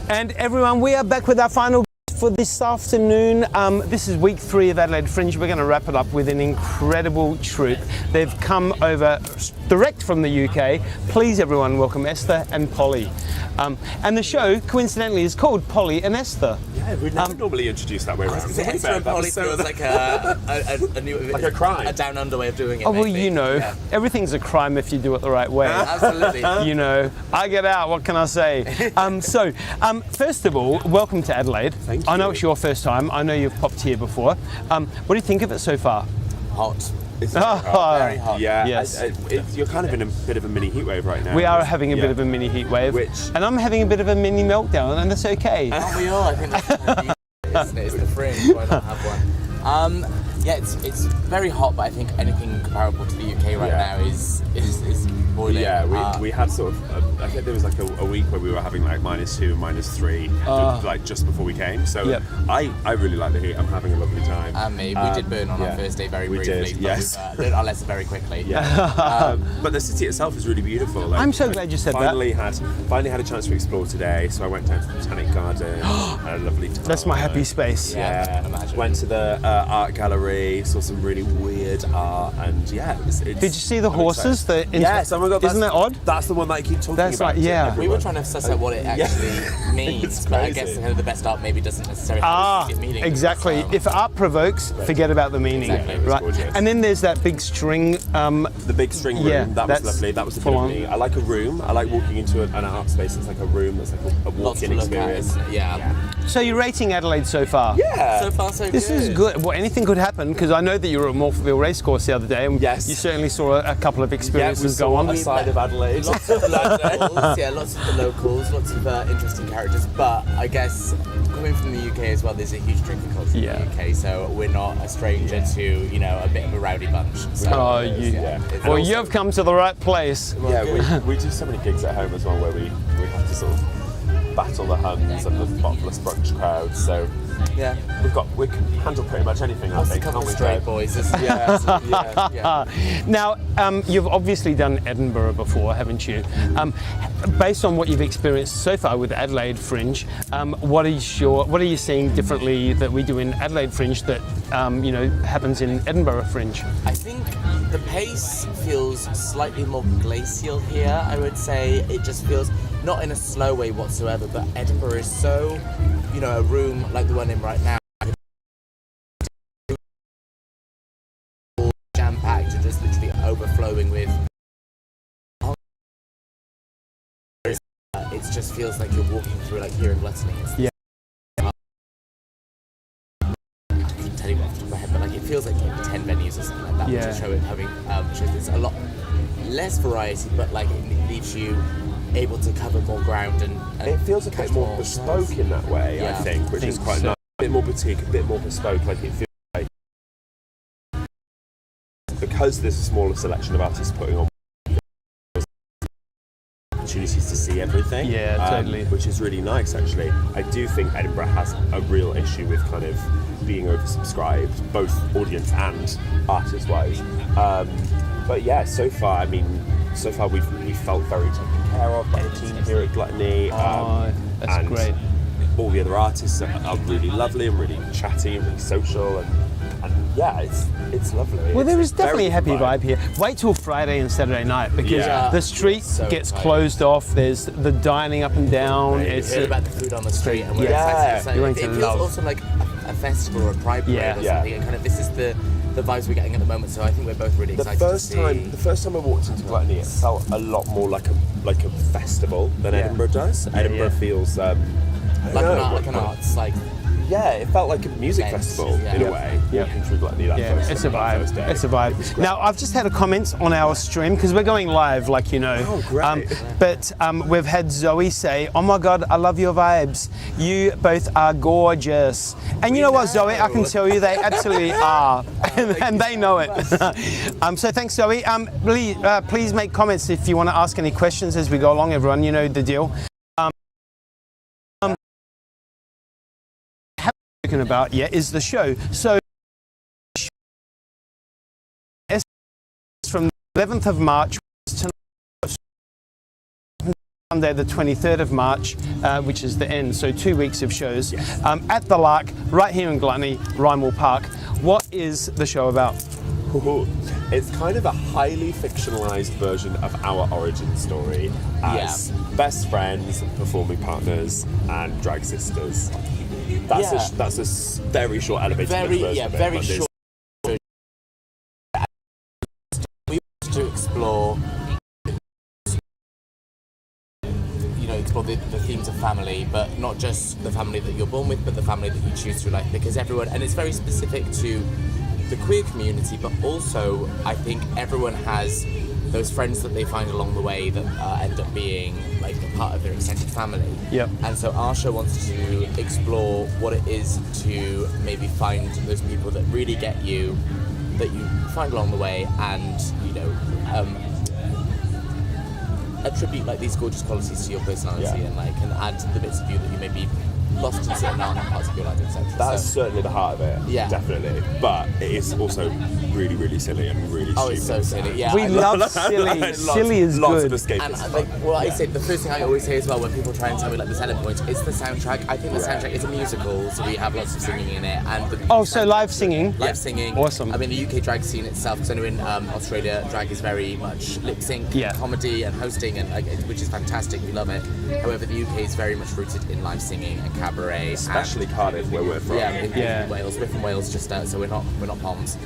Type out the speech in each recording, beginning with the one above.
And everyone, we are back with our final for this afternoon. This is week 3 of Adelaide Fringe. We're going to wrap it up with an incredible troupe. They've come over direct from the UK. Please everyone welcome Esther and Polly. And the show, coincidentally, is called Polly and Esther. Yeah, we'd never normally introduce that way around. Esther and Polly feels like a new, like a crime. A down under way of doing it. Oh, well, maybe. you know, everything's a crime if you do it the right way. Absolutely. You know, I get out, what can I say? First of all, welcome to Adelaide. Thank you. I know it's your first time. I know you've popped here before. What do you think of it so far? Hot. It's very Very hot. Yeah, Yes. you're kind of in a bit of a mini heat wave right now. We are having a bit of a mini heat wave. And I'm having a bit of a mini meltdown, and that's okay. Aren't we all? I think that's it's the Fringe. Why not have one? Yeah, it's very hot, but I think anything comparable to the UK right now is boiling. Yeah, we had sort of, I think there was like a week where we were having like -2 and -3, like just before we came. So I really like the heat. I'm having a lovely time. And me, we did burn on our first day very briefly. Did, yes. But we learned our lesson very quickly. Yeah. But the city itself is really beautiful. Like, I'm so glad you said finally had a chance to explore today. So I went down to the Botanic Garden, had a lovely time. That's my happy space. Yeah, imagine. Went to the art gallery, saw some really weird art, and it's Did you see the horses? Yes, oh my God, isn't that odd? That's the one that I keep talking That's about. like, yeah. We were trying to suss out what it actually means, but I guess the best art maybe doesn't necessarily have a meaning. Exactly. If art provokes, forget about the meaning. Exactly. Right. Gorgeous. And then there's that big string. The big string room, Yeah, that was that's lovely. That was the full bit of on. me. I like a room. I like walking into an art space that's like a room that's like a Lots to walk-in look at, experience. isn't it? Yeah. So you're rating Adelaide so far? Yeah. So far, so good. This is good. Well, anything could happen because I know that you were at Morpheville Racecourse the other day, and Yes. you certainly saw a couple of experiences we go saw on. a side of Adelaide. Lots of the locals, lots of the locals, lots of interesting characters. But I guess coming from the UK as well, there's a huge drinking culture in the UK, so we're not a stranger to a bit of a rowdy bunch. So, Well, you've come to the right place. Yeah, we do so many gigs at home as well where we have to sort of battle the Huns and the bottomless brunch crowds. So yeah, we can handle pretty much anything. I think. A couple of can't we, straight Dave? boys. Yeah. Now, you've obviously done Edinburgh before, haven't you? Based on what you've experienced so far with Adelaide Fringe, what are you seeing differently that we do in Adelaide Fringe that happens in Edinburgh Fringe? I think the pace feels slightly more glacial here. I would say it just feels not in a slow way whatsoever, but Edinburgh is so, a room like the one in right now, jam-packed and just literally overflowing with. It just feels like you're walking through like here in Gluttony. Yeah. I couldn't tell you off the top of my head, but like it feels like 10 venues or something like that. Yeah. Which show it having shows there's a lot less variety, but like it leaves you able to cover more ground and it feels a bit more bespoke in that way. I think, which is quite nice. A bit more boutique, a bit more bespoke. Like it feels like because there's a smaller selection of artists putting on opportunities to see everything. Yeah, totally. Which is really nice, actually. I do think Edinburgh has a real issue with kind of being oversubscribed, both audience and artist-wise. But yeah, so far we've felt very taken care of by the team here at Gluttony. That's great. All the other artists are really lovely and really chatty and really social and yeah, it's lovely. Well, there is definitely a happy vibe here. Wait till Friday and Saturday night because the street gets closed off. There's the dining up and down. It's heard about the food on the street and it feels also like a festival or a pride parade or something. And kind of this is the vibes we're getting at the moment. So I think we're both really excited to see. The first time I walked into Gluttony, it felt a lot more like a festival than Edinburgh does. Edinburgh feels like an arts like. Yeah, it felt like a music festival in a way. Walking through Gluttony it's a vibe. It's a vibe. Now, I've just had a comment on our stream because we're going live, like you know. Oh, great. But we've had Zoe say, "Oh my God, I love your vibes. You both are gorgeous." And you know what, Zoe? I can tell you they absolutely are, and they know it. So thanks, Zoe. Please make comments if you want to ask any questions as we go along. Everyone, you know the deal. About is the show. So from the 11th of March Sunday the 23rd of March, which is the end, so 2 weeks of shows, at the Lark, right here in Gluttony, Rymall Park. What is the show about? It's kind of a highly fictionalized version of our origin story as best friends, performing partners, and drag sisters. That's a very short elevator version of it, very short. We want to explore the themes of family, but not just the family that you're born with, but the family that you choose through life, because everyone, and it's very specific to the queer community, but also I think everyone has those friends that they find along the way that end up being like a part of their extended family. Yep. And so our show wants to explore what it is to maybe find those people that really get you, that you find along the way, and attribute like these gorgeous qualities to your personality, and add the bits of you that you may be lost in certain parts of your life, etc. That's certainly the heart of it, definitely. But it is also really, really silly and really stupid. Oh, it's so silly. Yeah, we love silly. Silly is lots good. Of escapism. I say the first thing I always say as well when people try and tell me like the selling point, it's the soundtrack. I think the soundtrack is a musical, so we have lots of singing in it. And so live singing. Live singing. Awesome. I mean, the UK drag scene itself, because I know in Australia, drag is very much lip sync, comedy, and hosting, and which is fantastic. We love it. However, the UK is very much rooted in live singing and cabaret. Especially Cardiff, where we're from. In Wales. We're from Wales, just so we're not Poms.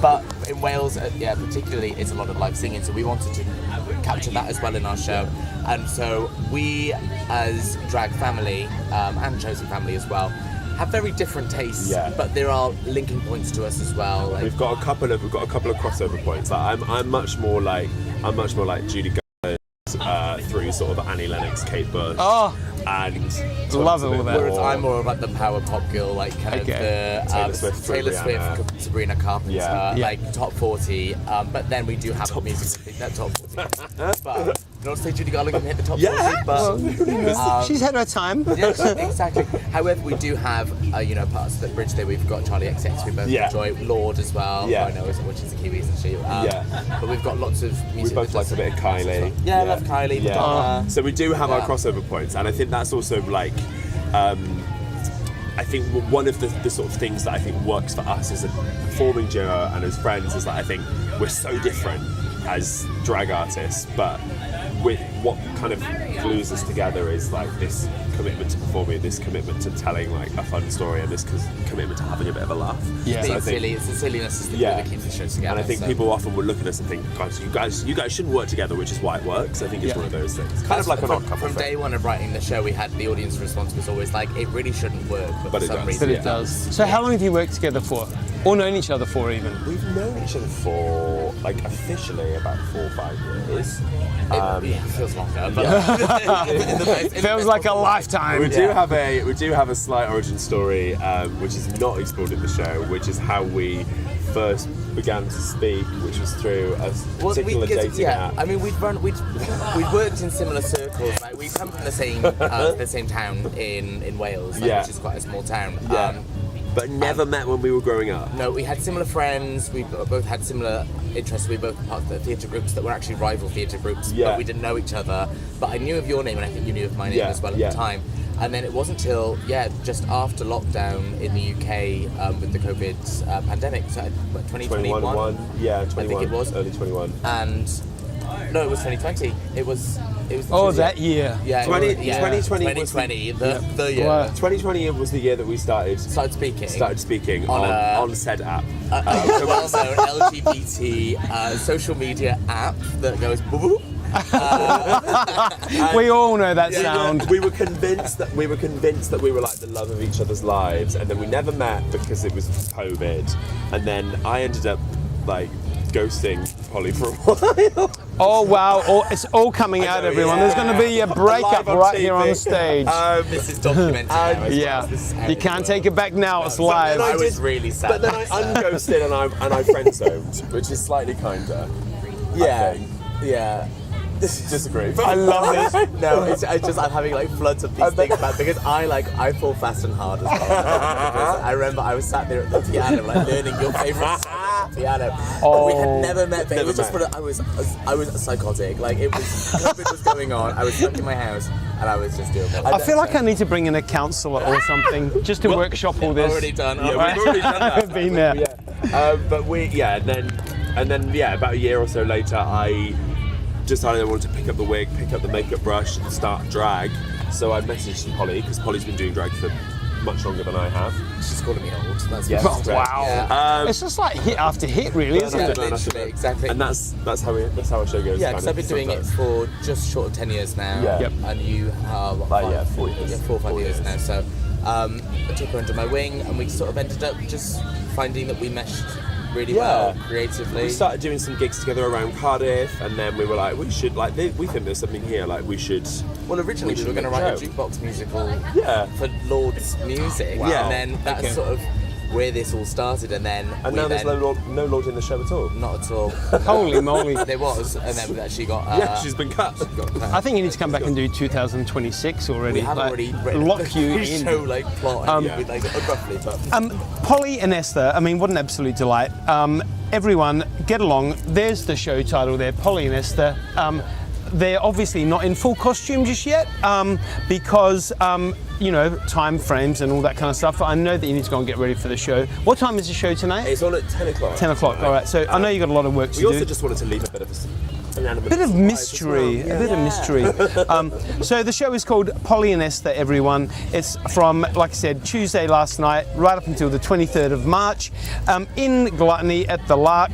But in Wales, particularly, it's a lot of live singing. So we wanted to capture that as well in our show. And so we, as drag family and chosen family as well, have very different tastes. But there are linking points to us as well. Like, we've got a couple of crossover points. Like, I'm much more like Judy through sort of Annie Lennox, Kate Bush, and love it all that. Whereas I'm more of like the power pop girl, like kind of the Taylor Swift, Sabrina Carpenter, like top 40. But then we do have top music that top 40. But not to say Judy Garland can hit the top 40, but she's had her time. Exactly. However, we do have parts of the bridge there. We've got Charlie XX, we both enjoy, Lord as well. I know which is a Kiwi, isn't she? But we've got lots of music. We both like a bit of Kylie. I love Kylie. Madonna. So we do have our crossover points, and I think that's also like I think one of the sort of things that I think works for us as a performing duo and as friends is that I think we're so different as drag artists, but with what kind of glues us together is like this commitment to performing, this commitment to telling like a fun story, and this commitment to having a bit of a laugh. So silly. It's the silliness that keeps the show together. And I think people often will look at us and think, guys, you guys shouldn't work together, which is why it works. I think it's one of those things. Kind of like a couple from day one of writing the show, we had the audience response was always like, it really shouldn't work, but for some reason it does. So how long have you worked together for? Or known each other for even? We've known each other for like officially about 4 or 5 years. It feels longer, but feels like a lifetime. We do have a slight origin story, which is not explored in the show, which is how we first began to speak, which was through a particular dating app. I mean, we'd worked in similar circles. Like we come from the same town in Wales, which is quite a small town. But never met when we were growing up. No, we had similar friends, we both had similar interests, we both were part of the theatre groups that were actually rival theatre groups, but we didn't know each other. But I knew of your name, and I think you knew of my name as well at the time. And then it wasn't till, just after lockdown in the UK with the COVID pandemic, so 2021? 21, 21, I think it was. Early 21. And, no, it was 2020. It was that year. 2020 the year. Wow. 2020 was the year that we started speaking on said app. Also an LGBT social media app that goes boop boop. We all know that sound. We were convinced that we were like the love of each other's lives, and then we never met because it was COVID, and then I ended up like ghosting Polly for a while. Oh wow! It's all coming out, everyone. There's going to be a breakup right here on the stage. This is documented now. You can't take it back now. It's live. I was really sad. But then I unghosted and I friend-zoned, which is slightly kinder. Disagree. I love this. No, it's just I'm having like floods of these things back because I fall fast and hard as well. Because I remember I was sat there at the piano like learning your favourite song. Yeah, I know. Oh. We had never met. But it was just Never I was psychotic. Like it was, COVID was going on. I was stuck in my house, and I was just doing it. I feel like I need to bring in a counsellor or something just to workshop all this. Already done. Yeah, we've already done that. We've been there. But and then about a year or so later, I decided I wanted to pick up the wig, pick up the makeup brush, and start drag. So I messaged Polly, because Polly's been doing drag for much longer than I have. She's calling me old. That's Yes. what Wow. Yeah. It's just like hit after hit, really, isn't it? Literally, exactly. And that's how our show goes. Yeah, kind because of I've been doing it sometimes. for just short of 10 years now. Yeah. Yep. And you have what, Like, 4 years. Yeah, 4 or 5 4 years years. now. So I took her under my wing, and we sort of ended up just finding that we meshed really well creatively. We started doing some gigs together around Cardiff, and then we were like, we should we think there's something here. Like we should. Well, originally we were going to make write a show. jukebox musical Yeah. for Lord's music, Wow. and then that's sort of where this all started. And then And we now there's then, no Lord in the show at all. not at all. Holy moly. There was, and then we actually got. Yeah, she's been cut. got I think you need to come back and do 2026 already. we have like, already written lock you the in. show like plot, Yeah. with, like roughly, but. Polly and Esther, I mean, what an absolute delight. Everyone, get along. There's the show title there, Polly and Esther. They're obviously not in full costume just yet because, time frames and all that kind of stuff. I know that you need to go and get ready for the show. What time is the show tonight? It's on at 10 o'clock. 10 o'clock, all right. So I know you've got a lot of work to We do. also just wanted to leave a bit of an element Bit of surprise mystery, as well. a bit of mystery. So the show is called Polly and Esther, everyone. It's from, like I said, Tuesday last night, right up until the 23rd of March, in Gluttony at the Lark.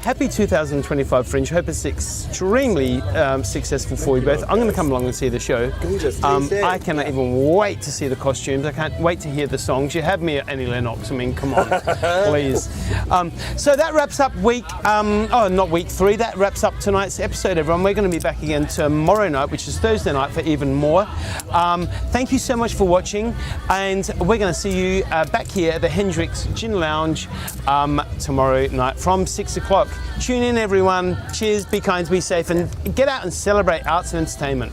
Happy 2025 Fringe. Hope it's extremely successful for you both. I'm going to come along and see the show. Gorgeous. Please do. I cannot even wait to see the costumes. I can't wait to hear the songs. You have me at Annie Lennox. I mean, come on, please. So that wraps up not week 3. That wraps up tonight's episode, everyone. We're going to be back again tomorrow night, which is Thursday night, for even more. Thank you so much for watching, and we're going to see you back here at the Hendrix Gin Lounge tomorrow night from 6 o'clock. Tune in, everyone. Cheers, be kind, be safe, and get out and celebrate arts and entertainment.